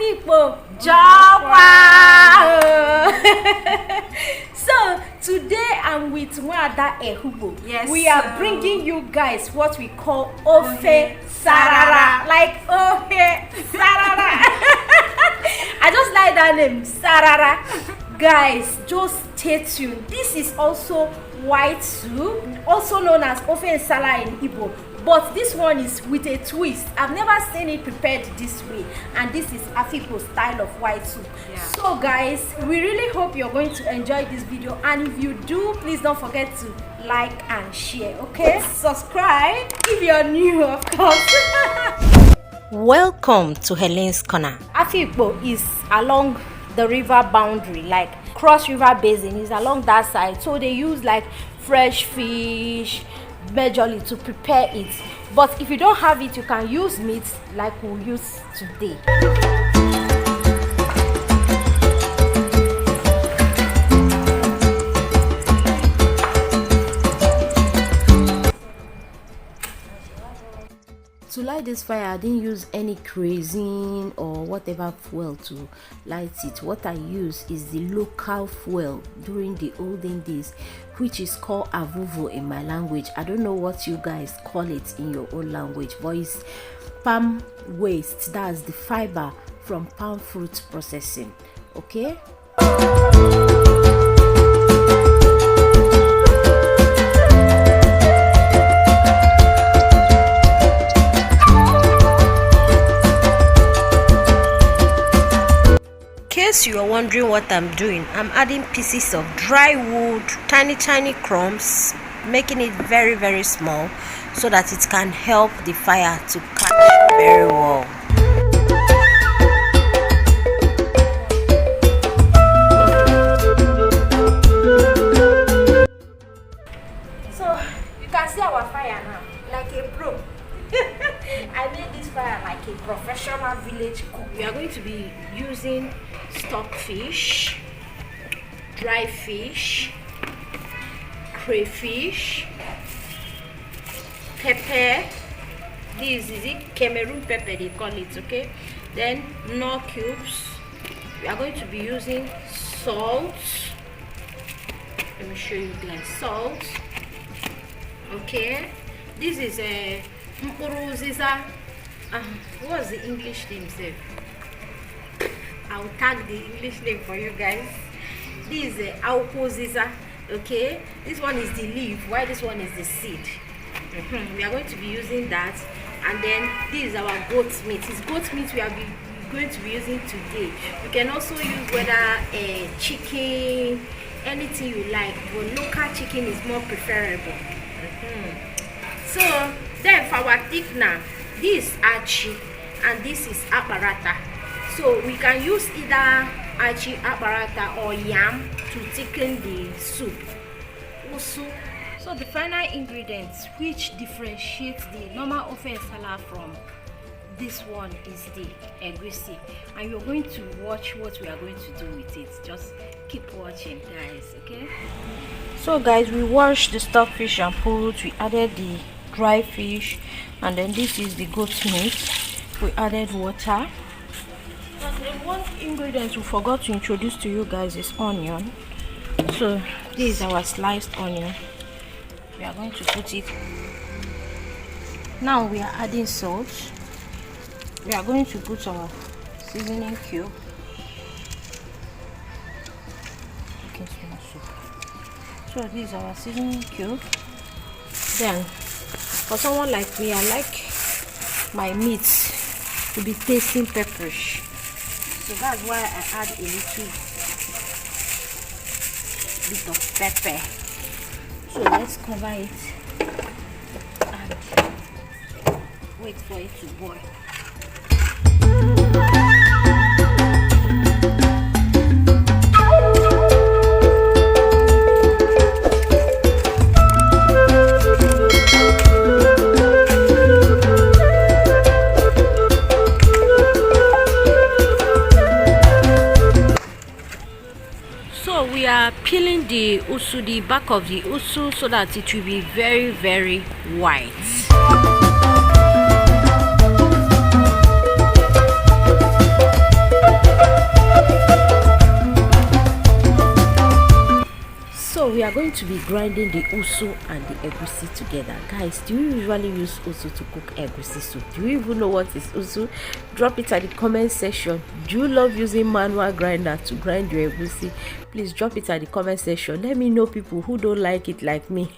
Afikpo So today I'm with Wada ehugbo. Yes. We are bringing you guys what we call Ofe Sarara. Like Ofe Sarara. I just like that name, Sarara. Guys, just stay tuned. This is also white soup, also known as Ofe Nsala in Igbo. But this one is with a twist. I've never seen it prepared this way, and this is Afikpo style of white soup. Yeah. So guys, we really hope you're going to enjoy this video, and if you do, please don't forget to like and share, okay? Subscribe if you're new, of course. Welcome to Helen's Corner. Afikpo is along the river boundary, like Cross River Basin is along that side, so they use like fresh fish majorly to prepare it. But if you don't have it, you can use meat like we'll use today. To light this fire, I didn't use any kerosene or whatever fuel to light it. What I use is the local fuel during the olden days, which is called avuvo in my language. I don't know what you guys call it in your own language, but it's palm waste. That's the fiber from palm fruit processing. Okay. In case you are wondering what I'm doing, I'm adding pieces of dry wood, tiny crumbs, making it very small so that it can help the fire to catch very well. So you can see our fire now, like a pro. I made this fire like a professional village cook. We are going to be using stockfish, dry fish, crayfish, pepper. This is it, Cameroon pepper they call it, okay? Then knorr cubes. We are going to be using salt. Let me show you guys salt. Okay, this is a what's the English name, sir? I'll tag the English name for you guys. This is a aukwoziza. Okay, this one is the leaf, while this one is the seed. We are going to be using that. And then this is our goat meat. It's goat meat we are going to be using today. You can also use whether chicken, anything you like, but local chicken is more preferable. So then for our thickener, this is achi and this is aparata. So we can use either achi, aparata or yam to thicken the soup. Also, so the final ingredients which differentiates the normal Ofe Nsala from this one is the egusi, and you're going to watch what we are going to do with it. Just keep watching, guys, okay? So guys, we washed the stockfish and pulled. We added the dry fish, and then this is the goat meat. We added water. And then one ingredient we forgot to introduce to you guys is onion. So this is our sliced onion. We are going to put it. Now we are adding salt. We are going to put our seasoning cube. Okay, so this is our seasoning cube. Then for someone like me, I like my meat to be tasting pepperish, so that's why I add a little bit of pepper. So let's cover it and wait for it to boil. We are peeling the usu, the back of the usu, so that it will be very white. are going to be grinding the usu and the egusi together. Guys, do you usually use usu to cook egusi soup? Do you even know what is usu? Drop it at the comment section. Do you love using manual grinder to grind your egusi? Please drop it at the comment section. Let me know people who don't like it like me.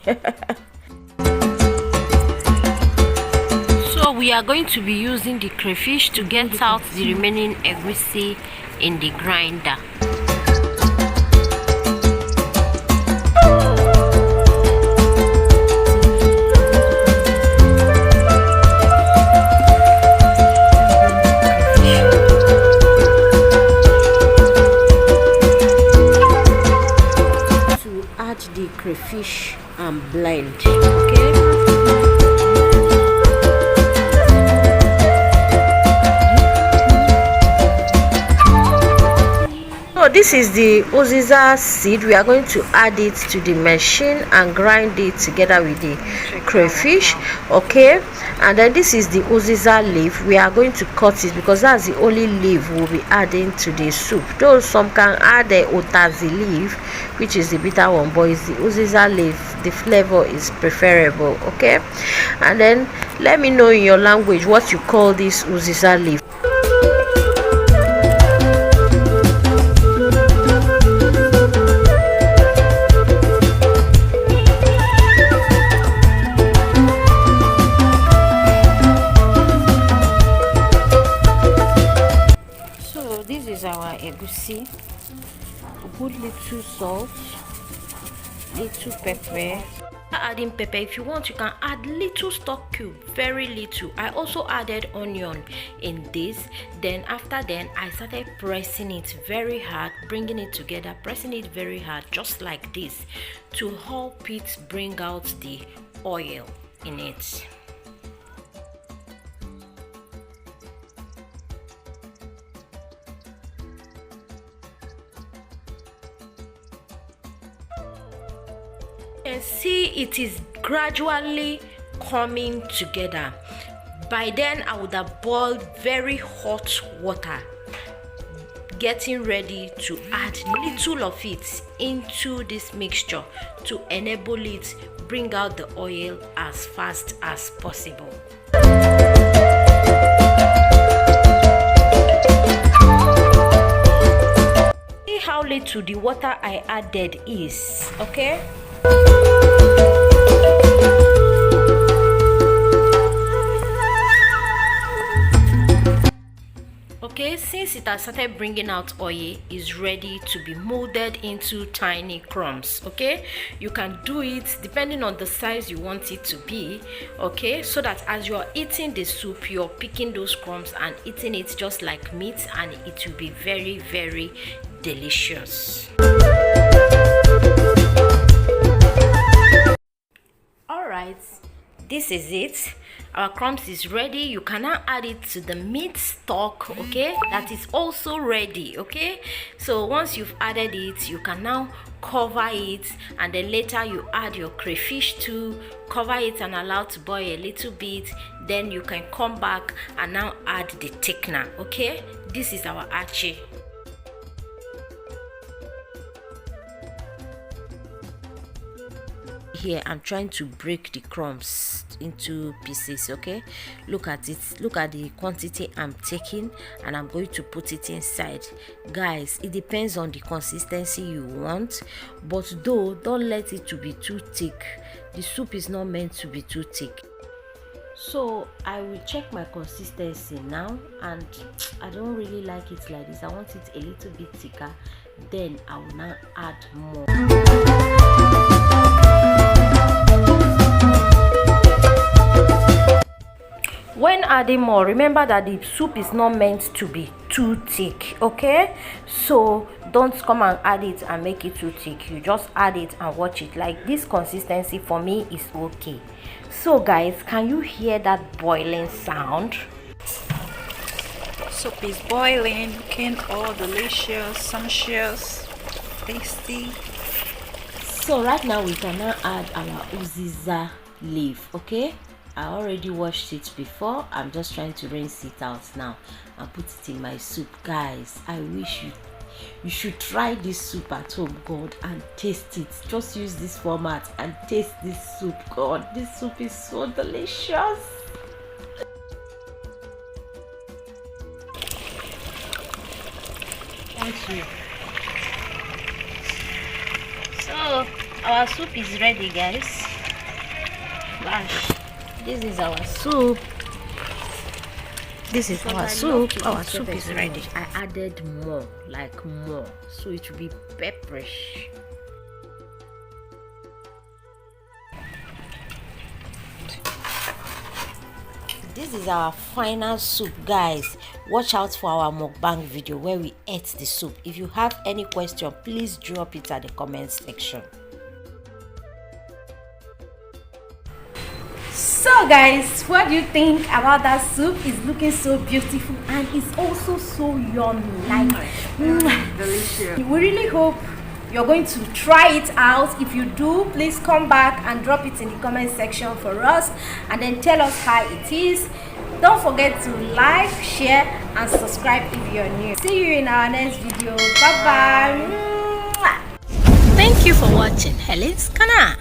So we are going to be using the crayfish to get out the remaining egusi in the grinder. To add the crayfish and blend, okay? So this is the uziza seed. We are going to add it to the machine and grind it together with the crayfish, okay? And then this is the uziza leaf. We are going to cut it because that's the only leaf we'll be adding to the soup. Though some can add the otazi leaf, which is the bitter one, but it's the uziza leaf. The flavor is preferable, okay? And then let me know in your language what you call this uziza leaf. Our egusi, put little salt, little pepper. Adding pepper, if you want you can add little stock cube, very little. I also added onion in this. Then after then I started pressing it very hard, bringing it together, pressing it very hard, just like this, to help it bring out the oil in it. And see, it is gradually coming together. By then I would have boiled very hot water, getting ready to add little of it into this mixture to enable it bring out the oil as fast as possible. See how little the water I added is, okay? Okay, since it has started bringing out oil, is ready to be molded into tiny crumbs. Okay, you can do it depending on the size you want it to be, okay, so that as you're eating the soup, you're picking those crumbs and eating it just like meat, and it will be very, very delicious. Alright, this is it. Our crumbs is ready. You can now add it to the meat stock, okay, that is also ready. Okay, so once you've added it, you can now cover it, and then later you add your crayfish to cover it and allow to boil a little bit. Then you can come back and now add the thickener. Okay, this is our achi. Here I'm trying to break the crumbs into pieces, okay? Look at it, look at the quantity I'm taking, and I'm going to put it inside. Guys, it depends on the consistency you want, but though don't let it to be too thick. The soup is not meant to be too thick. So I will check my consistency now, and I don't really like it like this. I want it a little bit thicker. Then I will now add more. When adding more, remember that the soup is not meant to be too thick, okay? So don't come and add it and make it too thick. You just add it and watch it. Like this consistency for me is okay. So guys, can you hear that boiling sound? Soup is boiling, looking all delicious, sumptuous, tasty. So right now we can now add our uziza leaf, okay? I already washed it before. I'm just trying to rinse it out now and put it in my soup. Guys, I wish You should try this soup at home, God, and taste it. Just use this format and taste this soup, God. This soup is so delicious. Thank you. So our soup is ready, guys. Gosh, this is our soup. This is our soup. Our soup is ready. I added more, like more, so it will be pepperish. This is our final soup, guys. Watch out for our mukbang video where we ate the soup. If you have any question, please drop it at the comment section. So guys, what do you think about that soup? It's looking so beautiful and it's also so yummy, like delicious. we really hope you're going to try it out. If you do, please come back and drop it in the comment section for us and then tell us how it is. Don't forget to like, share and subscribe if you're new. See you in our next video. Bye bye. Thank you for watching Helen's Corner.